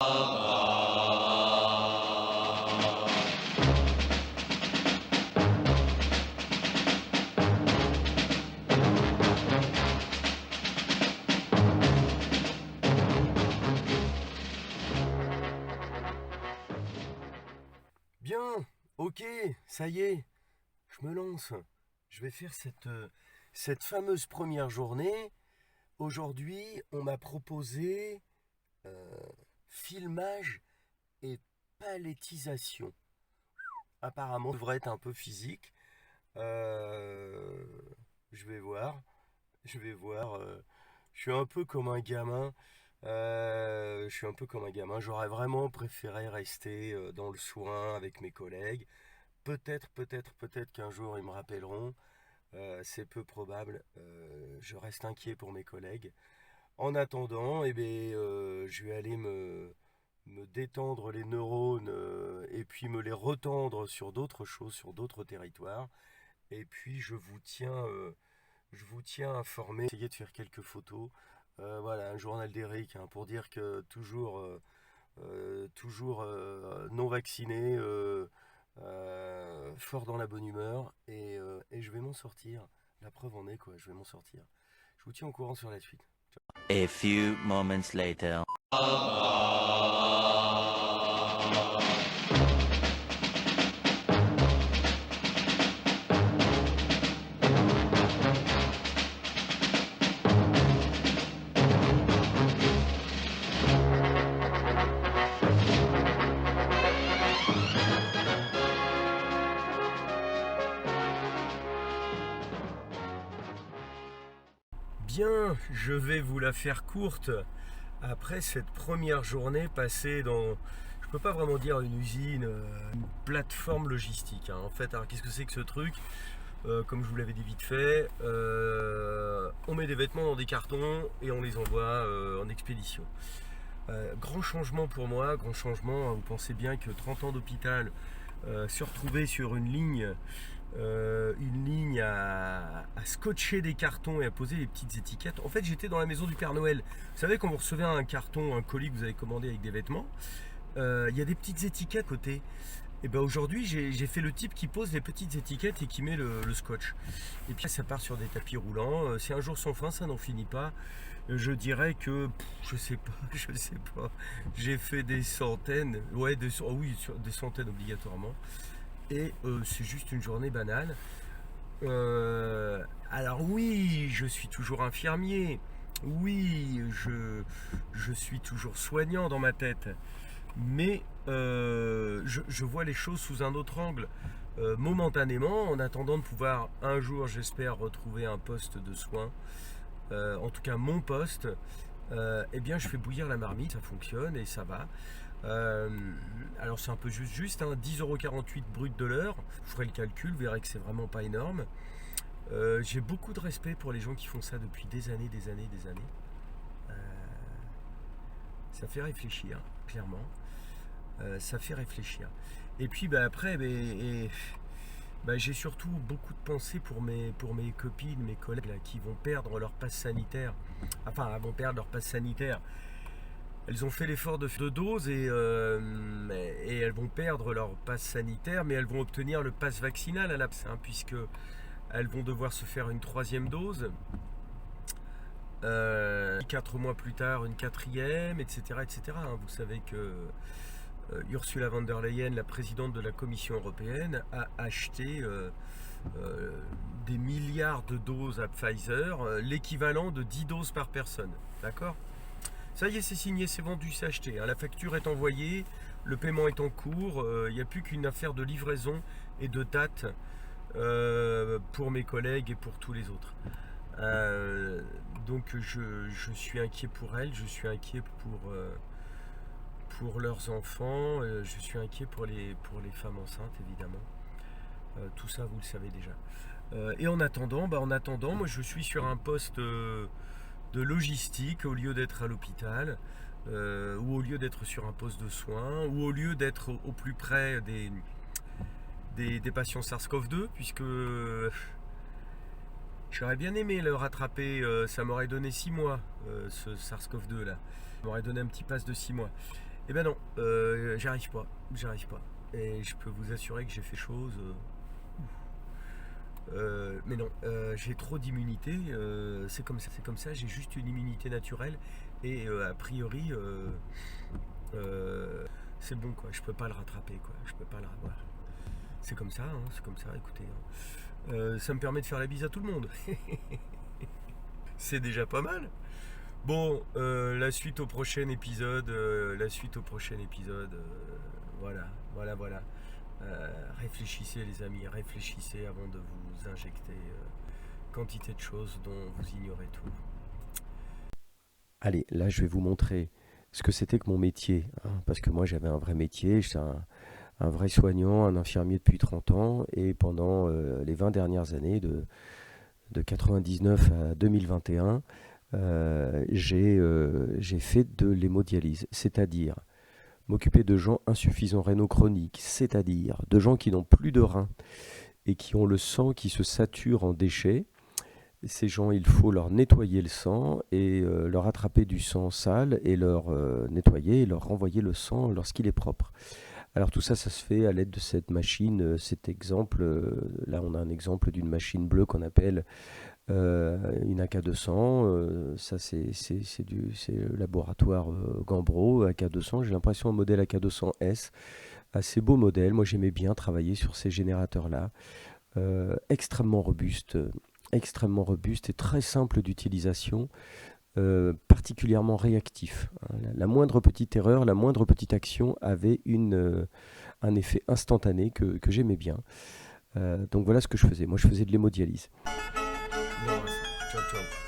Bien, ok, ça y est, je me lance. Je vais faire cette fameuse première journée. Aujourd'hui, on m'a proposé filmage et palettisation. Apparemment, ça devrait être un peu physique. Euh, je vais voir. Je vais voir. Je suis un peu comme un gamin. Je suis un peu comme un gamin. J'aurais vraiment préféré rester dans le soin avec mes collègues. Peut-être qu'un jour ils me rappelleront. C'est peu probable. Je reste inquiet pour mes collègues. En attendant, eh bien, je vais aller me détendre les neurones et puis me les retendre sur d'autres choses, sur d'autres territoires. Et puis je vous tiens informé. Essayez de faire quelques photos. Voilà, un journal d'Eric hein, pour dire que toujours non vacciné, fort dans la bonne humeur et je vais m'en sortir. La preuve en est quoi, je vais m'en sortir. Je vous tiens au courant sur la suite. A few moments later. Bien, je vais vous la faire courte. Après cette première journée passée dans, je peux pas vraiment dire une usine, une plateforme logistique. Hein. En fait, alors qu'est-ce que c'est que ce truc comme je vous l'avais dit vite fait, on met des vêtements dans des cartons et on les envoie en expédition. Grand changement pour moi, grand changement. Vous pensez bien que 30 ans d'hôpital, se retrouver sur une ligne à scotcher des cartons et à poser des petites étiquettes. En fait, j'étais dans la maison du Père Noël. Vous savez, quand vous recevez un carton, un colis que vous avez commandé avec des vêtements, il y a des petites étiquettes à côté. Et ben aujourd'hui, j'ai fait le type qui pose les petites étiquettes et qui met le scotch. Et puis ça part sur des tapis roulants. C'est un jour sans fin, ça n'en finit pas. Je dirais que, je sais pas. J'ai fait des centaines, ouais, oui, des centaines obligatoirement. Et c'est juste une journée banale. Alors oui, je suis toujours infirmier. Oui, je suis toujours soignant dans ma tête. Mais je vois les choses sous un autre angle. Momentanément, en attendant de pouvoir un jour, j'espère, retrouver un poste de soins, en tout cas mon poste, eh bien je fais bouillir la marmite, ça fonctionne et ça va. Alors c'est un peu juste, hein, 10,48 € brut de l'heure. Je ferai le calcul, vous verrez que c'est vraiment pas énorme. J'ai beaucoup de respect pour les gens qui font ça depuis des années. Ça fait réfléchir, clairement. Ça fait réfléchir. Et puis après, j'ai surtout beaucoup de pensées pour mes copines, mes collègues là, qui vont perdre leur passe sanitaire. Enfin, elles vont perdre leur passe sanitaire. Elles ont fait l'effort de faire 2 doses et elles vont perdre leur passe sanitaire, mais elles vont obtenir le passe vaccinal à l'abs, hein, puisque elles vont devoir se faire une 3e dose. 4 mois plus tard, une 4e, etc. hein. Vous savez que Ursula von der Leyen, la présidente de la Commission européenne, a acheté des milliards de doses à Pfizer, l'équivalent de 10 doses par personne. D'accord ? Ça y est, c'est signé, c'est vendu, c'est acheté. Hein. La facture est envoyée, le paiement est en cours. Il n'y a plus qu'une affaire de livraison et de date pour mes collègues et pour tous les autres. Donc je suis inquiet pour elles, je suis inquiet pour leurs enfants, je suis inquiet pour les femmes enceintes évidemment. Tout ça vous le savez déjà. Et en attendant, moi je suis sur un poste de logistique au lieu d'être à l'hôpital, ou au lieu d'être sur un poste de soins, ou au lieu d'être au plus près des patients SARS-CoV-2, puisque j'aurais bien aimé le rattraper, ça m'aurait donné 6 mois, ce SARS-CoV-2 là. Ça m'aurait donné un petit pass de 6 mois. Eh ben non, j'arrive pas, j'arrive pas. Et je peux vous assurer que j'ai fait chose. Mais non, j'ai trop d'immunité, c'est comme ça, j'ai juste une immunité naturelle et a priori, c'est bon quoi, je peux pas le rattraper quoi, je peux pas le revoir. C'est comme ça, hein, c'est comme ça, écoutez, hein. Ça me permet de faire la bise à tout le monde. C'est déjà pas mal. Bon, la suite au prochain épisode, voilà, voilà, voilà. Réfléchissez les amis, réfléchissez avant de vous injecter quantité de choses dont vous ignorez tout. Allez, là je vais vous montrer ce que c'était que mon métier, hein, parce que moi j'avais un vrai métier, j'étais un vrai soignant, un infirmier depuis 30 ans, et pendant les 20 dernières années, de 99 à 2021, j'ai fait de l'hémodialyse, c'est-à-dire m'occuper de gens insuffisants rénaux chroniques, c'est-à-dire de gens qui n'ont plus de reins et qui ont le sang qui se sature en déchets. Ces gens, il faut leur nettoyer le sang et leur attraper du sang sale et leur nettoyer et leur renvoyer le sang lorsqu'il est propre. Alors tout ça, ça se fait à l'aide de cette machine, cet exemple, là on a un exemple d'une machine bleue qu'on appelle une AK200, ça c'est le laboratoire Gambro, AK200, j'ai l'impression un modèle AK200S, assez beau modèle, moi j'aimais bien travailler sur ces générateurs-là, extrêmement robuste et très simple d'utilisation, particulièrement réactif, hein. La moindre petite erreur, la moindre petite action avait un effet instantané que j'aimais bien. Donc voilà ce que je faisais, moi je faisais de l'hémodialyse. Ciao, ciao.